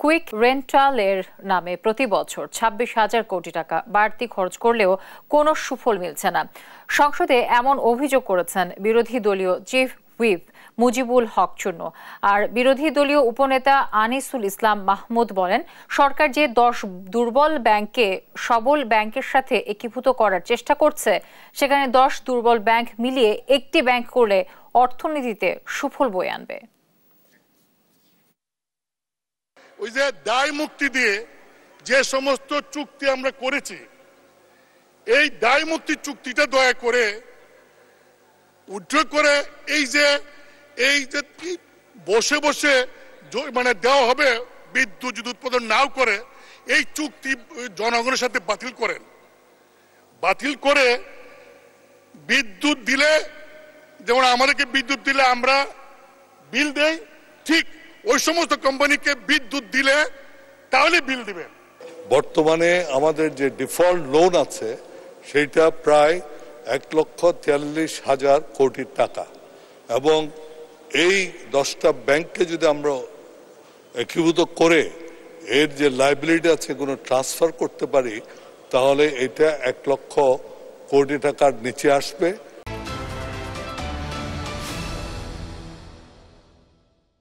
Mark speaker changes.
Speaker 1: Quick রেন্টালের নামে প্রতি বছর 26,000 কোটি টাকা বাড়তি খরচ করলেও কোনো সুফল মিলছে না। সংসদে এমন অভিযোগ করেছেন বিরোধী দলীয় চিফ হুইপ মুজিবুল হক চূন্য। আর বিরোধী দলীয় উপনেতা আনিসুল ইসলাম মাহমুদ বলেন, সরকার যে 10 দুর্বল ব্যাংককে সবল ব্যাংকের সাথে একীভূত করার চেষ্টা করছে, সেখানে 10 দুর্বল ব্যাংক মিলিয়ে একটি ব্যাংক করলে অর্থনীতিতে সুফল বয়ে আনবে।
Speaker 2: ওই যে দায় মুক্তি দিয়ে যে সমস্ত চুক্তি আমরা করেছি, এই দায় মুক্তি চুক্তিটা দয়া করে উইথড্র করে এই যে বসে বসে মানে দেওয়া হবে বিদ্যুৎ যদি উৎপাদন নাও করে, এই চুক্তি জনগণের সাথে বাতিল করেন। বাতিল করে বিদ্যুৎ দিলে, যেমন আমাদেরকে বিদ্যুৎ দিলে আমরা বিল দেই, ঠিক ওই সমস্ত কোম্পানিকে বিদ্যুৎ দিলে তাহলে বিল দিবেন।
Speaker 3: বর্তমানে আমাদের যে ডিফল্ট লোন আছে সেটা প্রায় 1,43,000 কোটি টাকা, এবং এই 10টা ব্যাংককে যদি আমরা একীভূত করে এর যে লাইবিলিটি আছে কোনো ট্রান্সফার করতে পারি, তাহলে এটা 1 লক্ষ কোটি টাকার নিচে আসবে।